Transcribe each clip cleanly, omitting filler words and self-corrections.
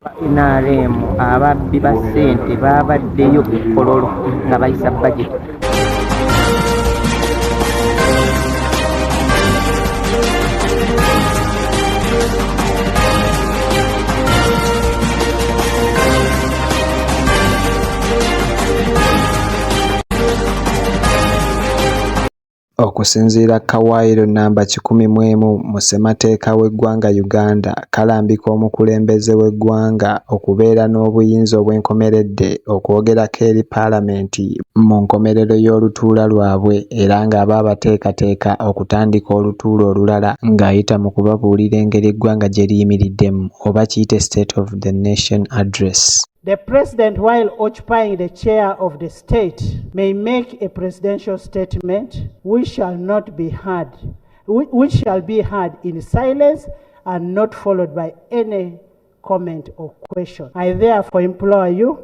NRM ababbi ba ssente baabaddeyo ku kololo nga bayisa bajeti. Okusinziira Kawairo namba 11 mu ssemateeka w'eggwanga Uganda kalambika omukulembeze w'eggwanga okubeera n'obuyinza obw'enkomeredde okwogerako eri Paalamenti mu nkomerero y'olutuula lwabwe era ng'aba bateekateeka okutandika olutuula olulala ng'ayita mu kubabuulira engeri eggwanga gye liyimiriddemu oba kiyite State of the Nation Address. The President, while occupying the chair of the state, may make a presidential statement which shall be heard in silence and not followed by any comment or question. I therefore implore you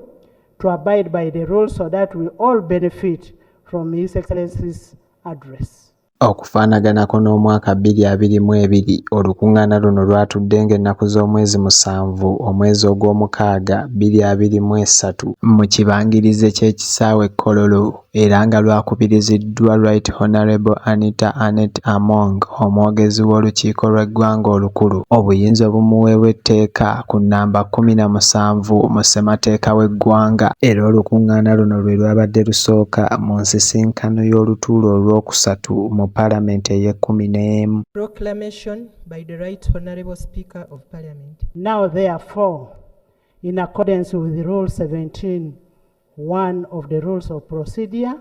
to abide by the rules so that we all benefit from His Excellency's address. Okufaanaganako n'omwaka 2022 olukuŋŋaana luno lwatudde ng'ennaku z'omwezi 7 omwezi ogw'omukaaga 2023 mu kibangirize ky'ekisaawe Kololo era nga lwakubiriziddwa Right Honourable Anita Anet Among omwogezi w'olukiiko lw'eggwanga olukulu obuyinza obumuweebwa etteeka ku nnamba 17 mu ssemateeka w'eggwanga era olukuŋŋaana luno lwe lwabadde lusooka mu nsisinkano y'olutuula olwokusatu mu Parliament eye-11. Proclamation by the Right Honourable Speaker of Parliament. Now therefore, in accordance with the Rule 17(1) of the Rules of Procedure,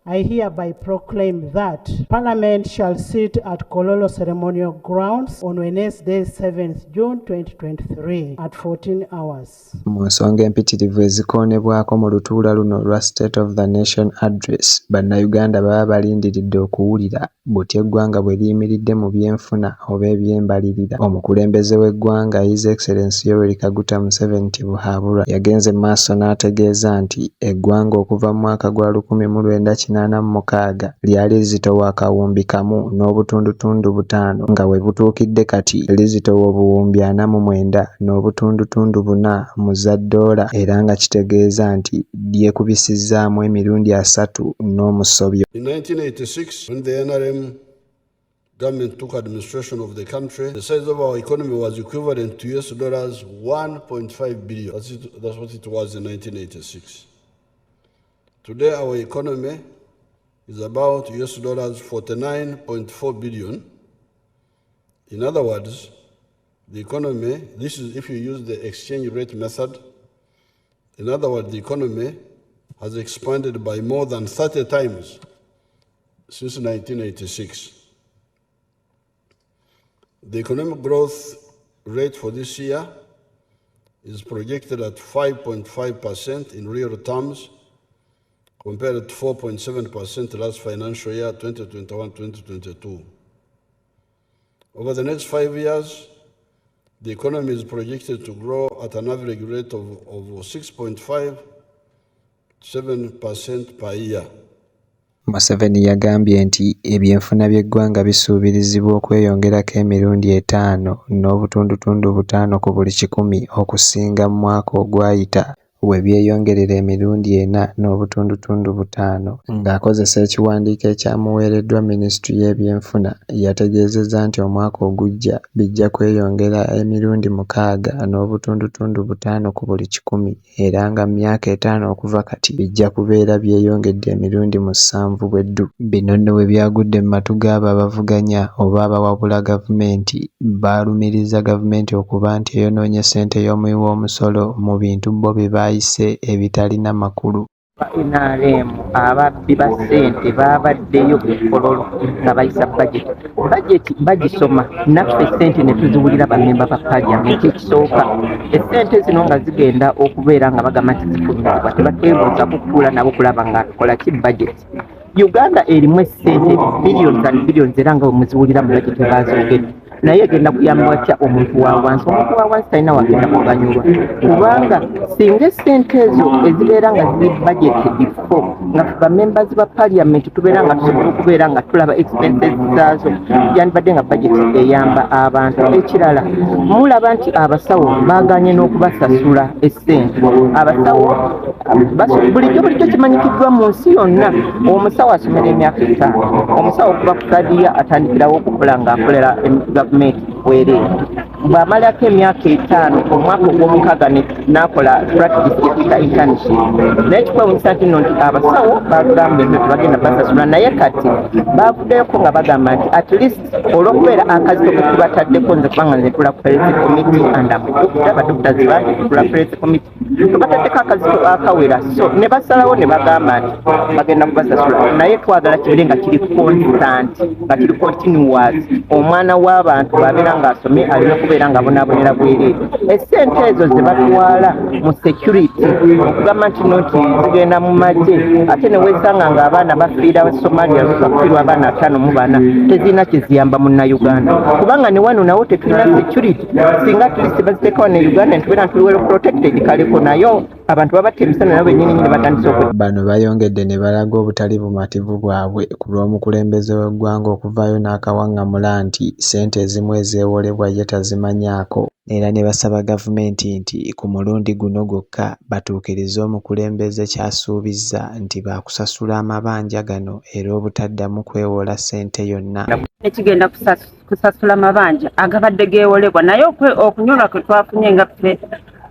I hereby proclaim that Parliament shall sit at Kololo Ceremonial Grounds on Wednesday, 7th June 2023 at 14 hours. Mu nsonga empitirivu ezikoonebwako mu lutuula luno lwa State of the Nation Address, bannayuganda baba balindiridde okuwulira butya eggwanga bwe liyimiridde mu byenfuna oba ebyembalirira. Omukulembeze w'eggwanga His Excellency Yoweri Kaguta Museveni Tibuhaburwa yagenze maaso n'ategeeza nti eggwanga okuva mu mwaka gwa 1986 lyali lizitowa akawumbi kamu n'obutundutundu 5 nga we butuukidde kati lizitowa obuwumbi 49 n'obutundutundu 4 mu za ddoola era nga kitegeeza nti lyekubisizzaamu emirundi 3 n'omusobyo. In 1986, when the NRM government took administration of the country, the size of our economy was equivalent to $1.5 billion. That's what it was in 1986. Today, our economy is about $49.4 billion. In other words, the economy, this is if you use the exchange rate method, in other words, the economy has expanded by more than 30 times since 1986. The economic growth rate for this year is projected at 5.5% in real terms, compared to 4.7% last financial year, 2021-2022. Over the next 5 years, the economy is projected to grow at an average rate of 6.57% per year. Museveni yagambye nti ebyenfuna by'eggwanga bisuubirizibwa okweyongerako emirundi 5 n'obutundutundu 5 ku buli 100 okusinga mu mwaka ogwayita we byeyongerera emirundi 4 n'obutundutundu 5. Ng'akozesa ekiwandiiko ekyamuweereddwa Minisitule y'ebyenfuna yategeezezza nti omwaka ogujja bijja kweyongera emirundi 6 n'obutundutundu 5 ku buli 100 era nga myaka 5 okuva kati bijja kubeera byeyongedde emirundi 7 bweddu. Bino nno bwe byagudde mu matu g'abo abavuganya oba abawabula gavumenti baalumiriza gavumenti okuba nti eyonoonye ssente y'omuwi w'omusolo mu bintu bo bye baayise ebitalina makulu. NRM ababbi ba ssente baabaddeyo ku kololo nga bayisa bajeti bagisoma naffe ssente ne tuziwulira bammemba ba Paalamenti. Ekisooka essente zino nga zigenda okubeera nga bagamba nti zifunibwa tebatwebuuza kutuula nabo kulaba nga tukola ki bajeti. Uganda erimu essente billions and billions era nga bwe muziwulira mu bajeti bazoogedde. naye egenda kuyamba watya omuntu wa wansi. Omuntu wa wansi talina wagenda kuganyulwa, kubanga singa essente ezo ezibeera nga ziri budget bifo nga tuba members ba parliament tubeera nga tusobola okubeera nga tulaba expenses zaazo, yandibadde nga budget eyamba abantu. Ekirala mulaba nti abasawo baaganye n'okubasasula essente. Abasawo bulijjo kimanyikiddwa mu nsi yonna, omusawo asomera emyaka 5, omusawo okuva ku kadiya atandikirawo okukola ng'akolera gavumenti bwereere. Bw'amalako emyaka 5 omwaka ogw'omukaaga n'akola practice eyitibwa internship. Naye kikwewuunyisa nti nno nti abasawo bagamba ebyo tebagenda basasula, naye kati baavuddeyoko nga bagamba nti at least olw'okubeera akazito ke tubataddeko, nze kubanga nze tula police committee and abadokitazi bangi tula police committee, tubataddeko akazito akawera, so ne basalawo ne bagamba nti bagenda kubasasula, naye twagala kibeere nga kiri constant, nga kiri continuous. Omwana w'abantu bw'abeera ng'asomye alina okubeera nga abonaabonera bwereere. Essente ezo ze batwala mu security okugamba nti no nti zigenda mu magye, ate ne weesanga ng'abaana bafiira Somalia, bafiirwa abaana 5 tezirina kiziyamba munnayuganda, kubanga ne wano nawo tetulina security. Singa tulisi baziteekawo ne Uganda ntubeera nti well protected, kaleko nayo abantu babatta emisana nabo bennyini ne batandisa bano bayongedde ne balaga obutali bumativu bwabwe ku lw'omukulembeze w'eggwanga okuvaayo n'akawaŋŋamula nti ssente ezimu ezeewolebwa ye tazimanyaako, era ne basaba gavumenti nti ku mulundi guno gwokka batuukirize omukulembeze ky'asuubizza nti baakusasula amabanja gano era obutaddamu kwewola ssente yonna. Ekigenda kusasula amabanja agabadde geewolebwa, naye okunyolwa kwe twafunye nga ffe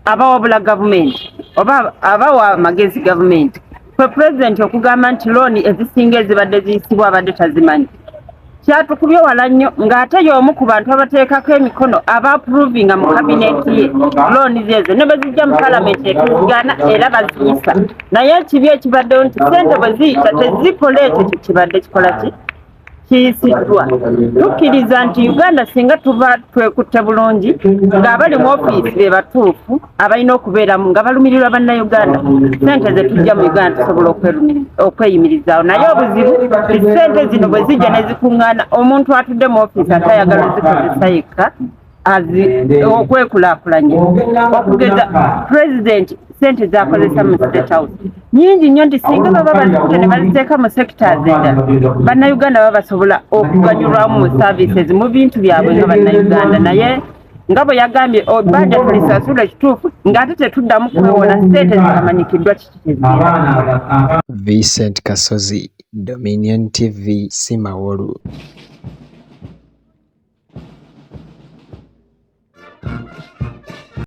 abawabula gavumenti oba abawa amagezi gavumenti, kwe pulezidenti okugamba nti looni ezisinga ezibadde ziyisibwa abadde tazimanyi, kyatukubye wala nnyo, ng'ate y'omu ku bantu abateekako emikono abaapuruvinga mu kabineti ye looni zezo ne bwe zijja mu palamenti etuzigaana era baziyisa. Naye ekibi ekibaddewo nti ssente bwe ziyita tezikola ekyo kibadde kikola ki kiyisiddwa. Tukkiriza nti Uganda singa tuba twekutte bulungi ng'abali mu ofiisi be batuufu abalina okubeeramu nga balumirirwa bannayuganda, ssente ze tujja mu Uganda tusobola okweyimirizaawo. Naye obuzibu ti ssente zino bwe zijja ne zikuŋŋaana, omuntu atudde mu ofiisi atayagala ozikozesa yekka okwekulaakulanya. Okugeza pulezidenti ssente z'akozesa mu State House nyingi nnyo, nti singa baba bazikutte ne baziteeka mu sectors endala, bannayuganda baba basobola okuganyulwamu mu services mu bintu byabwe nga bannayuganda. Naye nga bwe yagambye budget tulisasula ekituufu ng'ate tetuddamu kwewola ssente zitamanyikiddwa kiki kyezigenda. Vincent Kasozi, Dominion TV, Simawolu.